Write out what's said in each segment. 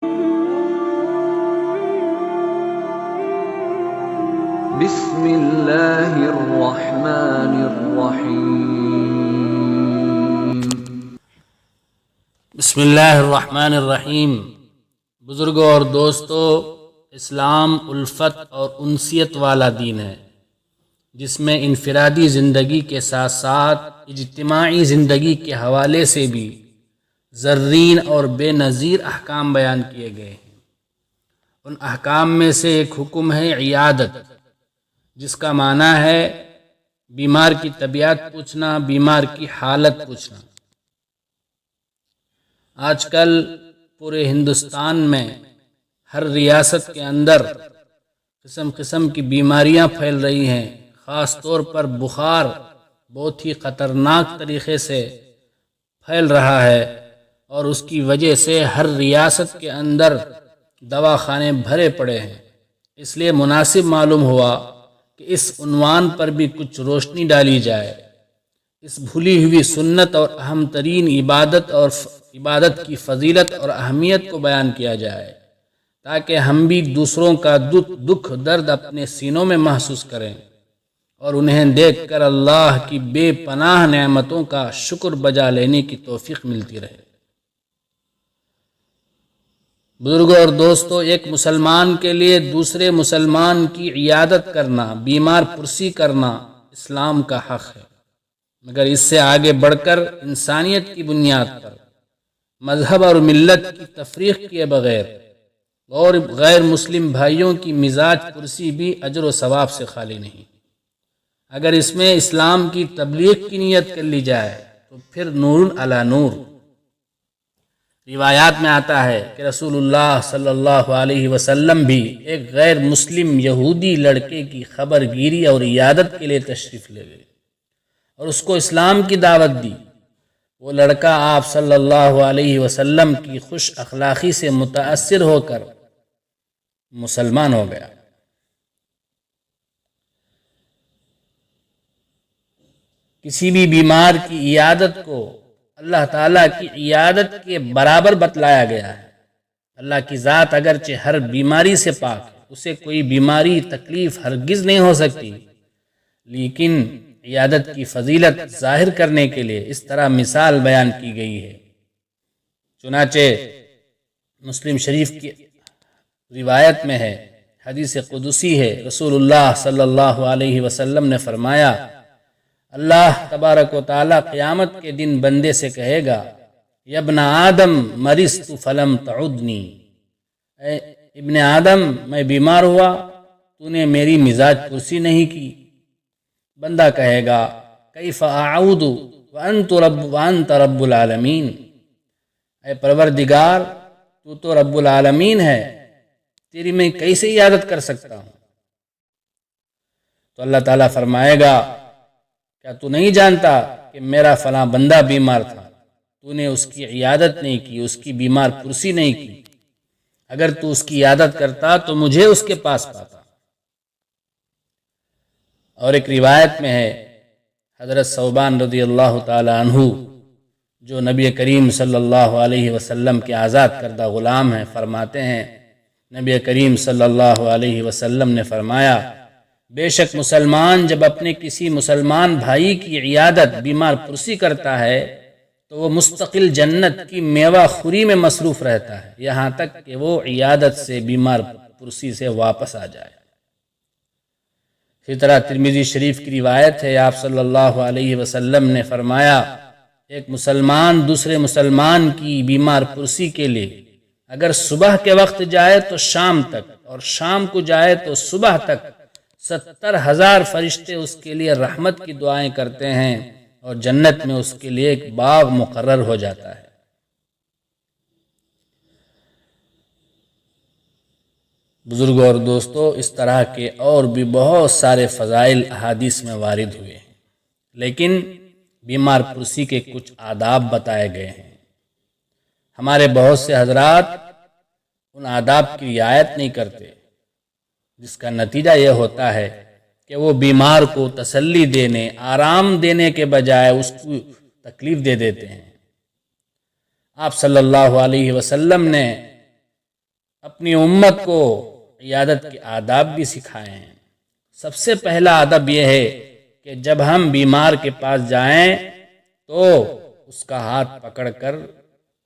بسم اللہ الرحمن الرحیم۔ بسم اللہ الرحمن الرحیم۔ بزرگوں اور دوستو، اسلام الفت اور انسیت والا دین ہے، جس میں انفرادی زندگی کے ساتھ ساتھ اجتماعی زندگی کے حوالے سے بھی زرین اور بے نظیر احکام بیان کیے گئے ہیں۔ ان احکام میں سے ایک حکم ہے عیادت، جس کا معنی ہے بیمار کی طبیعت پوچھنا، بیمار کی حالت پوچھنا۔ آج کل پورے ہندوستان میں ہر ریاست کے اندر قسم قسم کی بیماریاں پھیل رہی ہیں، خاص طور پر بخار بہت ہی خطرناک طریقے سے پھیل رہا ہے، اور اس کی وجہ سے ہر ریاست کے اندر دواخانے بھرے پڑے ہیں۔ اس لیے مناسب معلوم ہوا کہ اس عنوان پر بھی کچھ روشنی ڈالی جائے، اس بھولی ہوئی سنت اور اہم ترین عبادت کی فضیلت اور اہمیت کو بیان کیا جائے، تاکہ ہم بھی دوسروں کا دکھ درد اپنے سینوں میں محسوس کریں اور انہیں دیکھ کر اللہ کی بے پناہ نعمتوں کا شکر بجا لینے کی توفیق ملتی رہے۔ بزرگوں اور دوستو، ایک مسلمان کے لیے دوسرے مسلمان کی عیادت کرنا، بیمار پرسی کرنا اسلام کا حق ہے، مگر اس سے آگے بڑھ کر انسانیت کی بنیاد پر مذہب اور ملت کی تفریق کیے بغیر اور غیر مسلم بھائیوں کی مزاج پرسی بھی اجر و ثواب سے خالی نہیں۔ اگر اس میں اسلام کی تبلیغ کی نیت کر لی جائے تو پھر نور علی نور۔ روایات میں آتا ہے کہ رسول اللہ صلی اللہ علیہ وسلم بھی ایک غیر مسلم یہودی لڑکے کی خبر گیری اور عیادت کے لیے تشریف لے گئے اور اس کو اسلام کی دعوت دی۔ وہ لڑکا آپ صلی اللہ علیہ وسلم کی خوش اخلاقی سے متاثر ہو کر مسلمان ہو گیا۔ کسی بھی بیمار کی عیادت کو اللہ تعالیٰ کی عیادت کے برابر بتلایا گیا ہے۔ اللہ کی ذات اگرچہ ہر بیماری سے پاک ہے، اسے کوئی بیماری تکلیف ہرگز نہیں ہو سکتی، لیکن عیادت کی فضیلت ظاہر کرنے کے لیے اس طرح مثال بیان کی گئی ہے۔ چنانچہ مسلم شریف کی روایت میں ہے، حدیث قدسی ہے، رسول اللہ صلی اللہ علیہ وسلم نے فرمایا، اللہ تبارک و تعالیٰ قیامت کے دن بندے سے کہے گا، یا ابن آدم مرضت فلم تعدنی، اے ابن آدم میں بیمار ہوا، تو نے میری مزاج پرسی نہیں کی۔ بندہ کہے گا، کیف اعود وانت رب العالمین، اے پروردگار تو رب العالمین ہے، تیری میں کیسے عیادت کر سکتا ہوں؟ تو اللہ تعالیٰ فرمائے گا، کیا تو نہیں جانتا کہ میرا فلاں بندہ بیمار تھا، تو نے اس کی عیادت نہیں کی، اس کی بیمار پرسی نہیں کی، اگر تو اس کی عیادت کرتا تو مجھے اس کے پاس پاتا۔ اور ایک روایت میں ہے، حضرت ثوبان رضی اللہ تعالی عنہ جو نبی کریم صلی اللہ علیہ وسلم کے آزاد کردہ غلام ہیں، فرماتے ہیں، نبی کریم صلی اللہ علیہ وسلم نے فرمایا، بے شک مسلمان جب اپنے کسی مسلمان بھائی کی عیادت بیمار پرسی کرتا ہے تو وہ مستقل جنت کی میوہ خوری میں مصروف رہتا ہے، یہاں تک کہ وہ عیادت سے بیمار پرسی سے واپس آ جائے۔ اسی طرح ترمذی شریف کی روایت ہے، آپ صلی اللہ علیہ وسلم نے فرمایا، ایک مسلمان دوسرے مسلمان کی بیمار پرسی کے لیے اگر صبح کے وقت جائے تو شام تک، اور شام کو جائے تو صبح تک 70,000 فرشتے اس کے لیے رحمت کی دعائیں کرتے ہیں، اور جنت میں اس کے لیے ایک باب مقرر ہو جاتا ہے۔ بزرگوں اور دوستو، اس طرح کے اور بھی بہت سارے فضائل احادیث میں وارد ہوئے ہیں، لیکن بیمار پرسی کے کچھ آداب بتائے گئے ہیں۔ ہمارے بہت سے حضرات ان آداب کی رعایت نہیں کرتے، جس کا نتیجہ یہ ہوتا ہے کہ وہ بیمار کو تسلی دینے، آرام دینے کے بجائے اس کو تکلیف دے دیتے ہیں۔ آپ صلی اللہ علیہ وسلم نے اپنی امت کو عیادت کے آداب بھی سکھائے ہیں۔ سب سے پہلا ادب یہ ہے کہ جب ہم بیمار کے پاس جائیں تو اس کا ہاتھ پکڑ کر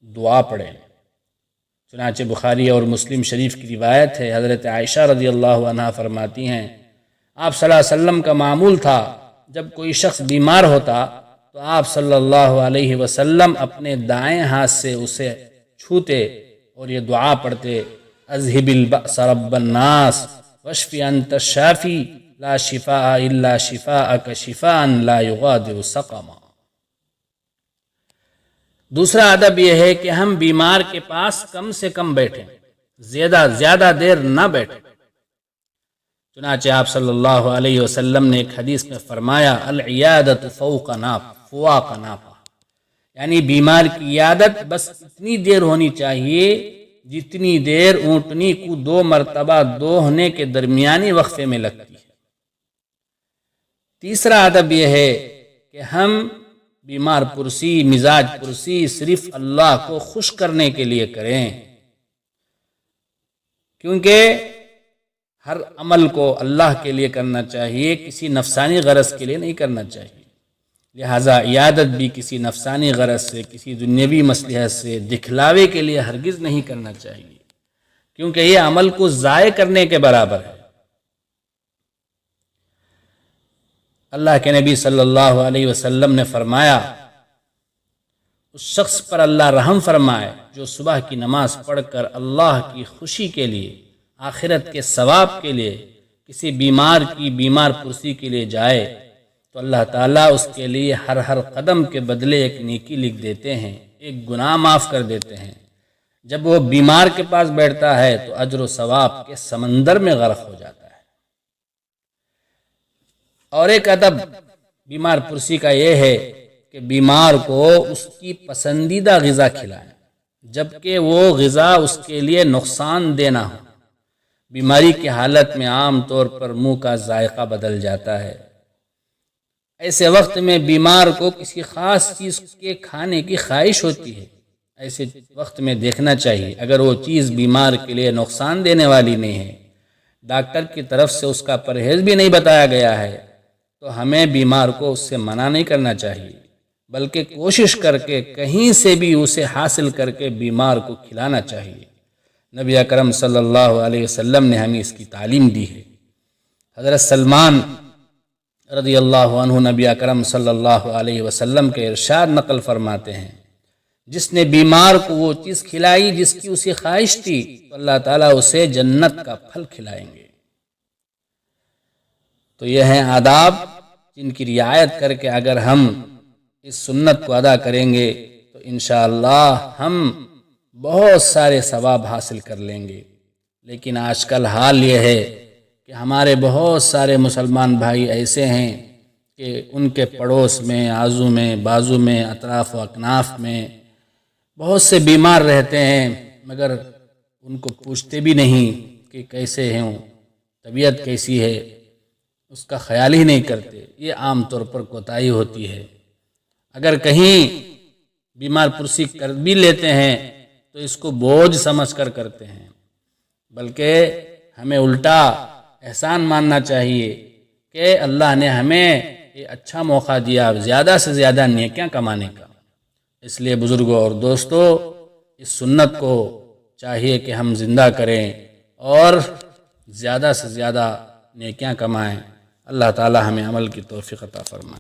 دعا پڑھیں۔ چنانچہ بخاری اور مسلم شریف کی روایت ہے، حضرت عائشہ رضی اللہ عنہا فرماتی ہیں آپ صلی اللہ علیہ وسلم کا معمول تھا جب کوئی شخص بیمار ہوتا تو آپ صلی اللہ علیہ وسلم اپنے دائیں ہاتھ سے اسے چھوتے اور یہ دعا پڑھتے، اذہب البأس رب الناس واشف انت الشافی لا شفاء الا شفاءک شفاء لا یغادر سقما۔ دوسرا ادب یہ ہے کہ ہم بیمار کے پاس کم سے کم بیٹھیں، زیادہ دیر نہ بیٹھیں۔ چنانچہ آپ صلی اللہ علیہ وسلم نے ایک حدیث میں فرمایا العیادت فوق نافہ، یعنی بیمار کی عیادت بس اتنی دیر ہونی چاہیے جتنی دیر اونٹنی کو 2 مرتبہ دوہنے کے درمیانی وقفے میں لگتی ہے۔ تیسرا ادب یہ ہے کہ ہم بیمار پرسی، مزاج پرسی صرف اللہ کو خوش کرنے کے لیے کریں، کیونکہ ہر عمل کو اللہ کے لیے کرنا چاہیے، کسی نفسانی غرض کے لیے نہیں کرنا چاہیے۔ لہٰذا عیادت بھی کسی نفسانی غرض سے، کسی دنیاوی مصلحت سے، دکھلاوے کے لیے ہرگز نہیں کرنا چاہیے، کیونکہ یہ عمل کو ضائع کرنے کے برابر ہے۔ اللہ کے نبی صلی اللہ علیہ وسلم نے فرمایا اس شخص پر اللہ رحم فرمائے جو صبح کی نماز پڑھ کر اللہ کی خوشی کے لیے، آخرت کے ثواب کے لیے کسی بیمار کی بیمار پرسی کے لیے جائے تو اللہ تعالیٰ اس کے لیے ہر قدم کے بدلے ایک نیکی لکھ دیتے ہیں، ایک گناہ معاف کر دیتے ہیں۔ جب وہ بیمار کے پاس بیٹھتا ہے تو اجر و ثواب کے سمندر میں غرق ہو جاتا ہے۔ اور ایک ادب بیمار پرسی کا یہ ہے کہ بیمار کو اس کی پسندیدہ غذا کھلائیں، جبکہ وہ غذا اس کے لیے نقصان دہ نہ ہو۔ بیماری کی حالت میں عام طور پر منہ کا ذائقہ بدل جاتا ہے، ایسے وقت میں بیمار کو کسی خاص چیز کے کھانے کی خواہش ہوتی ہے۔ ایسے وقت میں دیکھنا چاہیے اگر وہ چیز بیمار کے لیے نقصان دینے والی نہیں ہے، ڈاکٹر کی طرف سے اس کا پرہیز بھی نہیں بتایا گیا ہے، تو ہمیں بیمار کو اس سے منع نہیں کرنا چاہیے، بلکہ کوشش کر کے کہیں سے بھی اسے حاصل کر کے بیمار کو کھلانا چاہیے۔ نبی اکرم صلی اللہ علیہ وسلم نے ہمیں اس کی تعلیم دی ہے۔ حضرت سلمان رضی اللہ عنہ نبی اکرم صلی اللہ علیہ وسلم کے ارشاد نقل فرماتے ہیں جس نے بیمار کو وہ چیز کھلائی جس کی اسے خواہش تھی تو اللہ تعالیٰ اسے جنت کا پھل کھلائیں گے۔ تو یہ ہیں آداب جن کی رعایت کر کے اگر ہم اس سنت کو ادا کریں گے تو انشاءاللہ ہم بہت سارے ثواب حاصل کر لیں گے۔ لیکن آج کل حال یہ ہے کہ ہمارے بہت سارے مسلمان بھائی ایسے ہیں کہ ان کے پڑوس میں، آزو میں، بازو میں، اطراف و اکناف میں بہت سے بیمار رہتے ہیں، مگر ان کو پوچھتے بھی نہیں کہ کیسے ہیں، طبیعت کیسی ہے، اس کا خیال ہی نہیں کرتے۔ یہ عام طور پر کوتاہی ہوتی ہے۔ اگر کہیں بیمار پرسی کر بھی لیتے ہیں تو اس کو بوجھ سمجھ کر کرتے ہیں، بلکہ ہمیں الٹا احسان ماننا چاہیے کہ اللہ نے ہمیں یہ اچھا موقع دیا زیادہ سے زیادہ نیکیاں کمانے کا۔ اس لیے بزرگوں اور دوستو، اس سنت کو چاہیے کہ ہم زندہ کریں اور زیادہ سے زیادہ نیکیاں کمائیں۔ اللہ تعالی ہمیں عمل کی توفیق عطا فرمائے۔